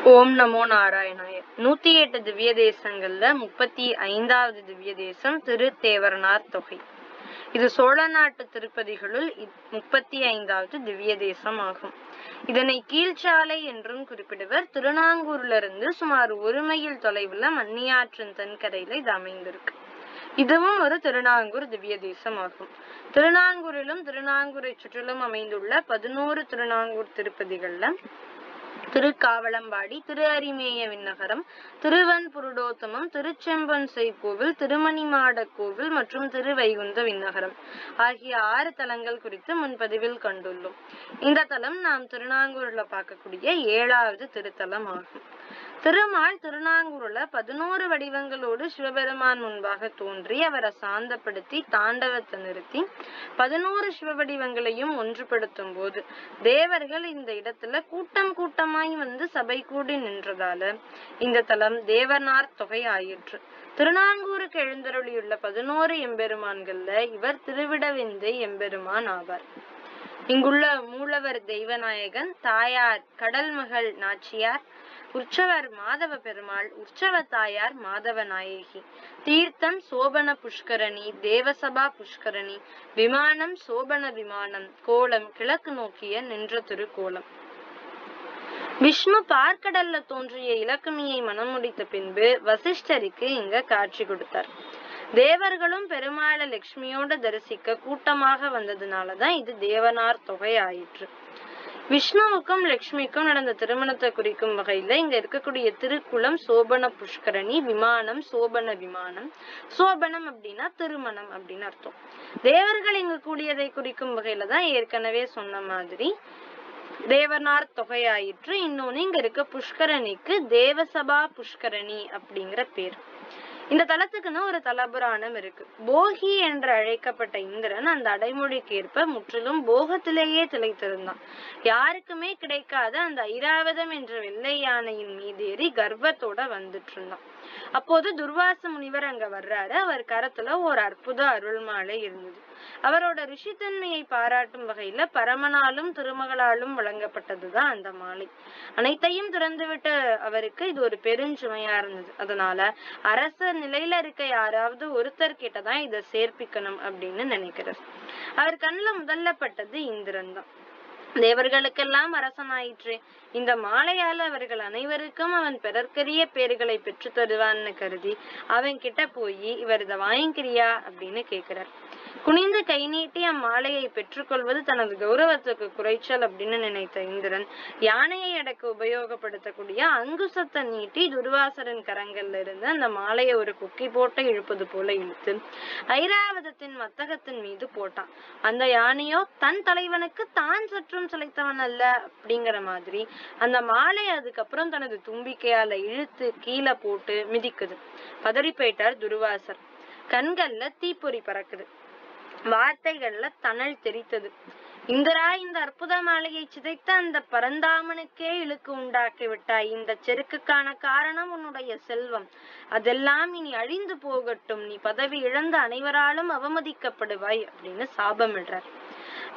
ஓம் நமோ நாராயணாய. 108 திவ்ய தேசங்கள்ல 35வது திவ்ய தேசம் திருத்தேவரனார் தொகை. இது சோழ நாட்டு திருப்பதிகளுள் 35வது திவ்ய தேசம் ஆகும். இதனை கீழ்ச்சாலை என்றும் குறிப்பிடுவர். திருநாங்கூரிலிருந்து சுமார் 1 மைல் தொலைவுல மன்னியாற்றின் தென்கரையில இது அமைந்திருக்கு. இதுவும் ஒரு திருநாங்கூர் திவ்ய தேசம் ஆகும். திருநாங்கூரிலும் திருநாங்கூரை சுற்றிலும் அமைந்துள்ள 11 திருநாங்கூர் திருப்பதிகள்ல திருக்காவளம்பாடி, திரு அரிமேய விண்ணகரம், திருவன்புருடோத்தமம், திருச்செம்பன் செய்கோவில், திருமணிமாட கோவில் மற்றும் திருவைகுந்த விண்ணகரம் ஆகிய 6 தலங்கள் குறித்து முன்பதிவில் கண்டுள்ளோம். இந்த தலம் நாம் திருநாங்கூர்ல பார்க்கக்கூடிய 7வது திருத்தலம் ஆகும். திருமால் திருநாங்கூர்ல 11 வடிவங்களோடு சிவபெருமான் முன்பாக தோன்றி அவரை சாந்தப்படுத்தி தாண்டவத்தை நிறுத்தி 11 சிவவடிவங்களையும் ஒன்றுபடுத்தும் போது தேவர்கள் இந்த இடத்துல கூட்டம் கூட்டமாய் வந்து சபை கூடி நின்றதால இந்த தலம் தேவனார் தொகை ஆயிற்று. திருநாங்கூருக்கு எழுந்தருளியுள்ள 11 எம்பெருமான்கள்ல இவர் திருவிடவிந்தை எம்பெருமான் ஆவார். இங்குள்ள மூலவர் தெய்வநாயகன், தாயார் கடல்மகள் நாச்சியார், உற்சவர் மாதவ பெருமாள், உற்சவ தாயார் மாதவ நாயகி, தீர்த்தம் சோபன புஷ்கரணி, தேவசபா புஷ்கரணி, விமானம் சோபன விமானம், கோலம் கிழக்கு நோக்கிய நின்ற திருக்கோலம். விஷ்ணு பார்க்கடல்ல தோன்றிய இலக்குமியை மனம் முடித்த பின்பு வசிஷ்டருக்கு இங்க காட்சி கொடுத்தார். தேவர்களும் பெருமாளை லட்சுமியோட தரிசிக்க கூட்டமாக வந்ததுனாலதான் இது தேவனார் தொகை ஆயிற்று. விஷ்ணுவுக்கும் லட்சுமிக்கும் நடந்த திருமணத்தை குறிக்கும் வகையில இங்க இருக்கக்கூடிய திருக்குளம் சோபன புஷ்கரணி, விமானம் சோபன விமானம். சோபனம் அப்படின்னா திருமணம் அப்படின்னு அர்த்தம். தேவர்கள் இங்கு கூடியதை குறிக்கும் வகையில தான் ஏற்கனவே சொன்ன மாதிரி தேவனார் தொகை ஆயிற்று. இன்னொன்னு இங்க இருக்க புஷ்கரணிக்கு தேவசபா புஷ்கரணி அப்படிங்கிற பேர். இந்த தலத்துக்குன்னு ஒரு தலபுராணம் இருக்கு. போகி என்று அழைக்கப்பட்ட இந்திரன் அந்த அடைமொழிக்கு ஏற்ப முற்றிலும் போகத்திலேயே திளைத்திருந்தான். யாருக்குமே கிடைக்காத அந்த ஐராவதம் என்ற வெள்ளை யானையின் மீதேறி கர்வத்தோட வந்துட்டு இருந்தான். அப்போது துர்வாச முனிவர் அங்க வர்றாரு. அவர் கரத்துல ஒரு அற்புத அருள் மாலை இருந்தது. அவரோட ரிஷித்தன்மையை பாராட்டும் வகையில பரமனாலும் திருமகளாலும் வழங்கப்பட்டதுதான் அந்த மாலை. அனைத்தையும் திறந்துவிட்ட அவருக்கு இது ஒரு பெருஞ்சுமையா இருந்தது. அதனால அரச நிலையில இருக்க யாராவது ஒருத்தர் கிட்டதான் இதை சேர்ப்பிக்கணும் அப்படின்னு நினைக்கிறார். அவர் கண்ணுல முதல்ல பட்டது இந்திரன் தான். தேவர்களுக்கெல்லாம் அரசனாயிற்று. இந்த மாலையால அவர்கள் அனைவருக்கும் அவன் பிறர்க்கரிய பேர்களை பெற்று தருவான்னு கருதி அவன் கிட்ட போய் இவர் இதை வாங்கிக்கிறியா அப்படின்னு கேட்கிறார். குனிந்து கை நீட்டி அம்மாலையை பெற்றுக்கொள்வது தனது கௌரவத்துக்கு குறைச்சல் அப்படின்னு நினைத்த இந்திரன் யானையை அடக்க உபயோகப்படுத்தக்கூடிய அங்குசத்தை நீட்டி துர்வாசரின் கரங்கள்ல இருந்து அந்த மாலையை ஒரு குக்கி போட்டு இழுப்பது போல இழுத்து ஐராவதத்தின் மத்தகத்தின் மீது போட்டான். அந்த யானையோ தன் தலைவனுக்கு தான் சற்றும் சிலைத்தவன் அல்ல அப்படிங்கிற மாதிரி அந்த மாலை அதுக்கப்புறம் தனது தும்பிக்கையால இழுத்து கீழே போட்டு மிதிக்குது. பதறி போயிட்டார் துர்வாசர். கண்கள்ல தீப்பொறி பறக்குது, வார்த்தைகள்ல தணல் தெரித்தது. இந்திரா, இந்த அற்புத மாலையை சிதைத்த அந்த பரந்தாமனுக்கே இழுக்கு உண்டாக்கி விட்டாய். இந்த செருக்குக்கான காரணம் உன்னுடைய செல்வம். அதெல்லாம் இனி அழிந்து போகட்டும். நீ பதவி இழந்த அனைவராலும் அவமதிக்கப்படுவாய் அப்படின்னு சாபமிடுறார்.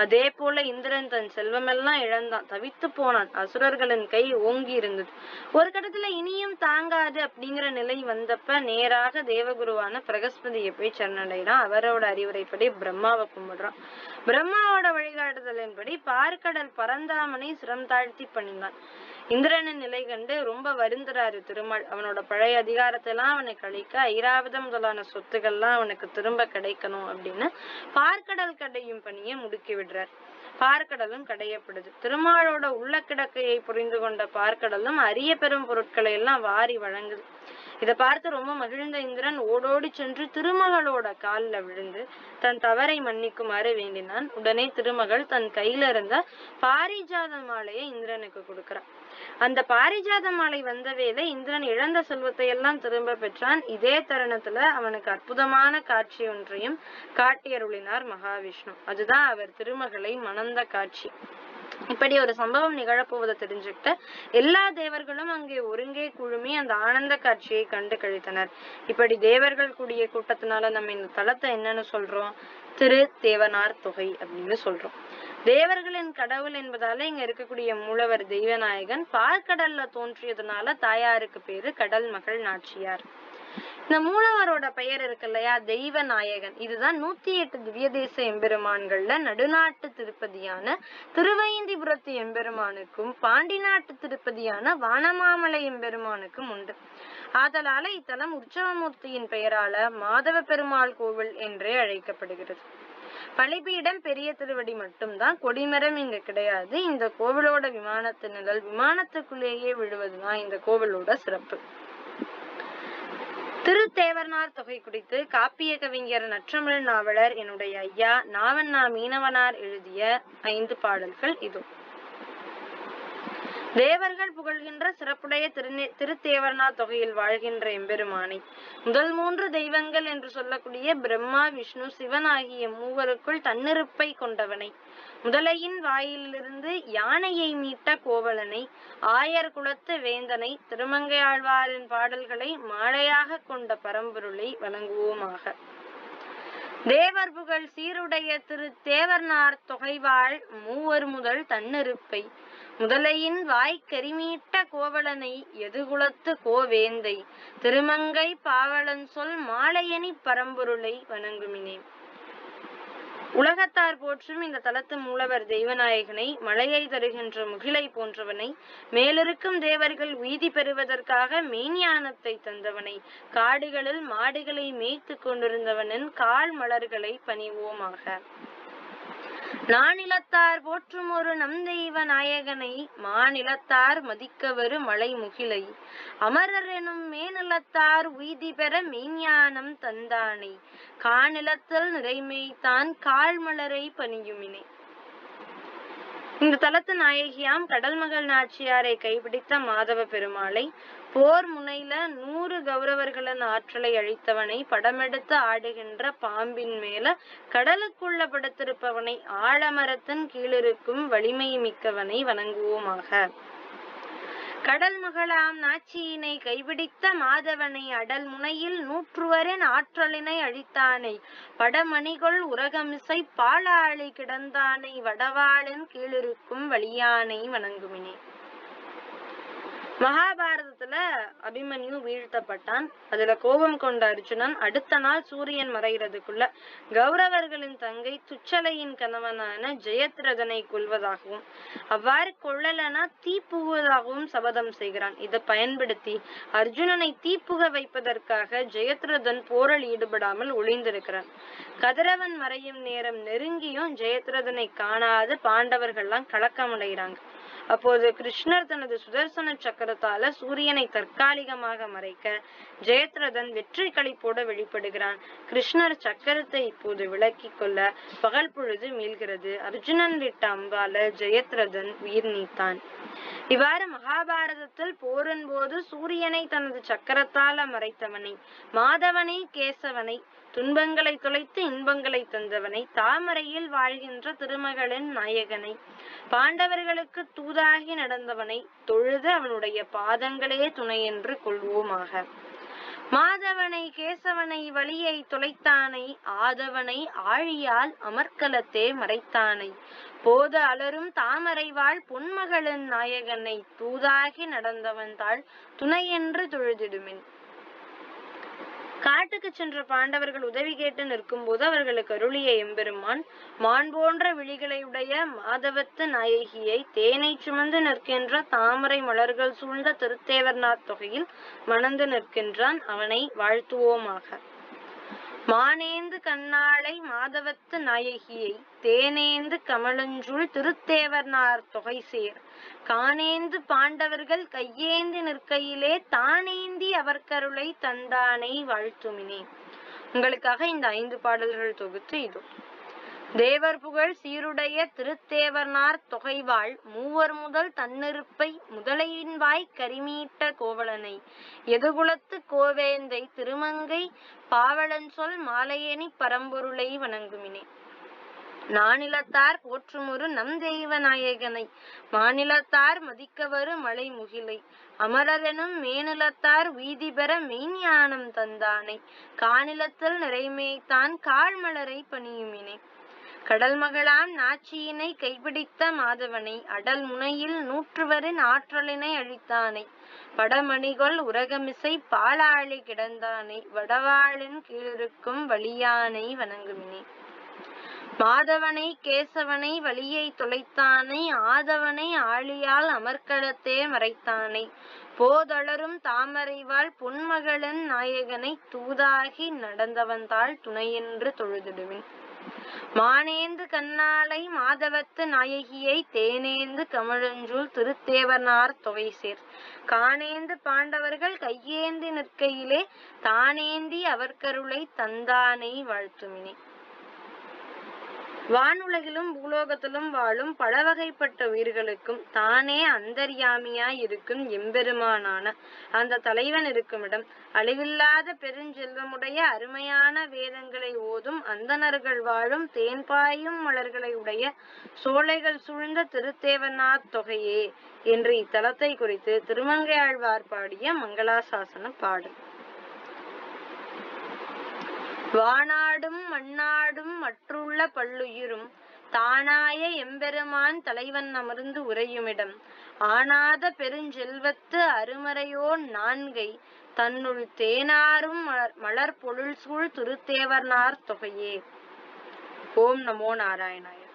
அதே போல இந்திரன் தன் செல்வமெல்லாம் இழந்தான், தவித்து போனான். அசுரர்களின் கை ஓங்கி இருந்தது. ஒரு கட்டத்துல இனியும் தாங்காது அப்படிங்கிற நிலை வந்தப்ப நேராக தேவகுருவான பிரகஸ்பதியை போய் சரணடைறான். அவரோட அறிவுரைப்படி பிரம்மாவை கும்பிடுறான். பிரம்மாவோட வழிகாட்டுதலின்படி பார்க்கடல் பரந்தாமனை சிரம் தாழ்த்தி பணிந்தான். இந்திரனின் நிலை கண்டு ரொம்ப வருந்துறாரு திருமால். அவனோட பழைய அதிகாரத்தை எல்லாம் அவனுக்கு அளிக்க, ஐராவதம் முதலான சொத்துக்கள்லாம் அவனுக்கு திரும்ப கிடைக்கணும் அப்படின்னு பார்க்கடல் கடையும் பணியை முடுக்கி விடுறார். பார்க்கடலும் கடையப்படுது. திருமாலோட உள்ள கிடக்கையை புரிந்து கொண்ட பார்க்கடலும் அரிய பெரும் பொருட்களை எல்லாம் வாரி வழங்குது. இதை பார்த்து ரொம்ப மகிழ்ந்த இந்திரன் ஓடோடி சென்று திருமகளோட காலில் விழுந்து தன் தவறை மன்னிக்குமாறு வேண்டினான். உடனே திருமகள் தன் கையில இருந்த பாரிஜாத மாலையை இந்திரனுக்கு கொடுக்கிறான். அந்த பாரிஜாத மாலை வந்த வேளை இந்திரன் இழந்த செல்வத்தை எல்லாம் திரும்ப பெற்றான். இதே தருணத்துல அவனுக்கு அற்புதமான காட்சி ஒன்றையும் காட்டியருளினார் மகாவிஷ்ணு. அதுதான் அவர் திருமகளை மணந்த காட்சி. இப்படி ஒரு சம்பவம் நிகழப்போவதை தெரிஞ்சுக்கிட்ட எல்லா தேவர்களும் அங்கே ஒருங்கே குழுமி அந்த ஆனந்த காட்சியை கண்டு கழித்தனர். இப்படி தேவர்கள் கூடிய கூட்டத்தினால நம்ம இந்த தலத்தை என்னன்னு சொல்றோம்? திரு தேவனார் தொகை அப்படின்னு சொல்றோம். தேவர்களின் கடவுள் என்பதால இங்க இருக்கக்கூடிய மூலவர் தெய்வநாயகன். பார்க்கடல்ல தோன்றியதுனால தாயாருக்கு பேரு கடல் மகள் நாச்சியார். இந்த மூலவரோட பெயர் இருக்கு இல்லையா, தெய்வநாயகன், இதுதான் 108 திவ்ய தேச எம்பெருமான்கள்ல நடுநாட்டு திருப்பதியான திருவைந்திபுரத்து எம்பெருமானுக்கும் பாண்டி நாட்டு திருப்பதியான வானமாமலை எம்பெருமானுக்கும் உண்டு. ஆதலால இத்தலம் உற்சவமூர்த்தியின் பெயரால மாதவ பெருமாள் கோவில் என்றே அழைக்கப்படுகிறது. பலிபீடம் பெரிய திருவடி மட்டும்தான், கொடிமரம் இங்க கிடையாது. இந்த கோவிலோட விமானத்து நிழல் விமானத்துக்குள்ளேயே விழுவதுதான் இந்த கோவிலோட சிறப்பு. திருத்தேவர்னார் தொகை குறித்து காப்பிய கவிஞர் நற்றமிழ் நாவலர் என்னுடைய ஐயா நாவண்ணா மீனவனார் எழுதிய 5 பாடல்கள் இதோ. தேவர்கள் புகழ்கின்ற சிறப்புடைய திருத்தேவர்னார் தொகையில் வாழ்கின்ற எம்பெருமானை முதல் 3 தெய்வங்கள் என்று சொல்லக்கூடிய பிரம்மா விஷ்ணு சிவன் ஆகிய மூவருக்குள் தன்னிருப்பை கொண்டவனை, முதலையின் வாயிலிருந்து யானையை மீட்ட கோவலனை, ஆயர் குலத்து வேந்தனை, திருமங்கையாழ்வாரின் பாடல்களை மாலையாக கொண்ட பரம்பொருளை வணங்குவோமாக. தேவர் புகழ் சீருடைய திரு தேவர்னார் தொகைவாள் மூவர் முதல் தன்னிருப்பை, முதலையின் வாய்க்கரிமீட்ட கோவலனை, எதுகுலத்து கோவேந்தை, திருமங்கை பாவலன் சொல் மாலையணி பரம்பொருளை வணங்குமினே. உலகத்தார் போற்றும் இந்த தலத்து மூலவர் தெய்வநாயகனை, மழையை தருகின்ற முகிலை போன்றவனை, மேலிருக்கும் தேவர்கள் உய்தி பெறுவதற்காக மெய்ஞானத்தை தந்தவனை, காடுகளில் மாடுகளை மேய்த்து கொண்டிருந்தவனின் கால் மலர்களை பணிவோமாக. நானிலத்தார் போற்றும் ஒரு நம் தெய்வ நாயகனை, மாநிலத்தார் மதிக்கவரு மலை முகிலை, அமரர் எனும் மேநிலத்தார் உய்தி பெற மெய்ஞானம் தந்தானை, காநிலத்தில் நிறைமைத்தான் கால் மலரை பணியுமினே. இந்த தலத்து நாயகியாம் கடல் மகள் நாச்சியாரை கைப்பிடித்த மாதவ பெருமாளை, போர் முனையில 100 கௌரவர்களின் ஆற்றலை அழித்தவனை, படமெடுத்து ஆடுகின்ற பாம்பின் மேல கடலுக்குள்ள படுத்திருப்பவனை, ஆழமரத்தின் கீழிருக்கும் வலிமை மிக்கவனை வணங்குவோமாக. கடல் மகளாம் நாச்சியினை கைபிடித்த மாதவனை, அடல் முனையில் 100 ஆற்றலினை அழித்தானை, படமணிகொள் உரகமிசை பாலாளி கிடந்தானை, வடவாளின் கீழிருக்கும் வலியானை வணங்குமினே. மகாபாரதத்துல அபிமன்யு வீழ்த்தப்பட்டான். அதுல கோபம் கொண்ட அர்ஜுனன் அடுத்த நாள் சூரியன் மறைகிறதுக்குள்ள கௌரவர்களின் தங்கை துச்சலையின் கணவனான ஜெயத்ரதனை கொல்வதாகவும், அவ்வாறு கொள்ளலனா தீப்புகுவதாகவும் சபதம் செய்கிறான். இதை பயன்படுத்தி அர்ஜுனனை தீப்புக வைப்பதற்காக ஜெயத்ரதன் போரில் ஈடுபடாமல் ஒளிந்திருக்கிறான். கதிரவன் மறையும் நேரம் நெருங்கியும் ஜெயத்ரதனை காணாது பாண்டவர்கள்லாம் கலக்கமடைகிறாங்க. அப்போது கிருஷ்ணர் தனது சுதர்சன சக்கரத்தால சூரியனை தற்காலிகமாக மறைக்க ஜெயத்ரதன் வெற்றி களிப்போட வெளிப்படுகிறான். கிருஷ்ணர் சக்கரத்தை இப்போது விலக்கி கொள்ள பகல் பொழுது மீள்கிறது. அர்ஜுனன் விட்ட அம்பால ஜெயத்ரதன் உயிர் நீத்தான். இவ்வாறு மகாபாரதத்தில் போரின் போது சூரியனை தனது சக்கரத்தால மறைத்தவனை, மாதவனை கேசவனை, துன்பங்களை தொலைத்து இன்பங்களை தந்தவனை, தாமரையில் வாழ்கின்ற திருமகளின் நாயகனை, பாண்டவர்களுக்கு தூதாகி நடந்தவனை தொழுது அவனுடைய பாதங்களே துணை என்று கொள்வோமாக. மாதவனை கேசவனை வழியை தொலைத்தானை, ஆதவனை ஆழியால் அமர்க்கலத்தே மறைத்தானை, போத அலரும் தாமரை வாழ் பொன்மகளின் நாயகனை, தூதாகி நடந்தவன் தாள் துணை என்று தொழுதிடுமின். காட்டுக்கு சென்ற பாண்டவர்கள் உதவி கேட்டு நிற்கும் போது அவர்களுக்கு அருளிய எம்பெருமான் மான் போன்ற விழிகளையுடைய மாதவத்து நாயகியை தேனை சுமந்து நிற்கின்ற தாமரை மலர்கள் சூழ்ந்த திருத்தேவர்னார் தொகையில் மணந்து நிற்கின்றான். அவனை வாழ்த்துவோமாக. மானேந்து கண்ணாளை மாதவத்து நாயகியை, தேனேந்து கமலஞ்சூழ் திருத்தேவர்னார் தொகை சேர், காணேந்து பாண்டவர்கள் கையேந்தி நிற்கையிலே தானேந்தி அவர்கருளை தந்தானை வாழ்த்துமினே. உங்களுக்காக இந்த 5 பாடல்கள் தொகுத்து இதோ. தேவர் புகழ் சீருடைய திருத்தேவர்னார் தொகைவாள் மூவர் முதல் தன்னிருப்பை, முதலையின் வாய் கரிமீட்ட கோவலனை, எதுகுலத்து கோவேந்தை, திருமங்கை பாவலன் சொல் மாலையணி பரம்பொருளை வணங்குமினே. நானிலத்தார் போற்றுமொரு நம் தெய்வ நாயகனை, மாநிலத்தார் மதிக்கவரு மலை முகிலை, அமரரெனும் மேநிலத்தார் உய்தி பெற மெய்ஞானம் தந்தானை, காநிலத்தில் நிறைமைத்தான் கால் மலரை பணியுமினே. கடல் மகளாம் நாச்சியினை கைப்பிடித்த மாதவனை அடல் முனையில் நூற்றுவரின் ஆற்றலினை அழித்தானை படமணிகொள் உரகமிசை பாலாழி கிடந்தானை வடவாளின் கீழிருக்கும் வலியானை வணங்குமினே. மாதவனை கேசவனை வலியை தொலைத்தானை ஆதவனை ஆழியால் அமர்க்களத்தே மறைத்தானை போதளரும் தாமரைவாள் பொன்மகளன் நாயகனை தூதாகி நடந்தவந்தாள் துணையென்று தொழுதிடுவின். மானேந்து கண்ணாளை மாதவத்து நாயகியை தேனேந்து கமழஞ்சூல் திருத்தேவனார் தொகைசேர் காணேந்து பாண்டவர்கள் கையேந்தி நிற்கையிலே தானேந்தி அவர்கருளை தந்தானை வாழ்த்துமினே. வானுலகிலும் பூலோகத்திலும் வாழும் பலவகைப்பட்ட உயிர்களுக்கும் தானே அந்தர்யாமியாய் இருக்கும் எம்பெருமானான அந்த தலைவன் இருக்குமிடம் அழிவில்லாத பெருஞ்செல்வமுடைய அருமையான வேதங்களை ஓதும் அந்தணர்கள் வாழும் தேன்பாயும் மலர்களை உடைய சோலைகள் சூழ்ந்த திருத்தேவனார் தொகையே என்று இத்தலத்தை குறித்து திருமங்கையாழ்வார் பாடிய மங்களாசாசன பாடல். வானாடும் மண்ணாடும் மற்றுள்ள பல்லுயிரும் தானாய எம்பெருமான் தலைவன் அமர்ந்து உறையுமிடம் ஆனாத பெருஞ்செல்வத்து அருமறையோன் நான்கை தன்னுள் தேனாரும் மலர் பொருள் சூழ் திருத்தேவனார் தொகையே. ஓம் நமோ நாராயணாய.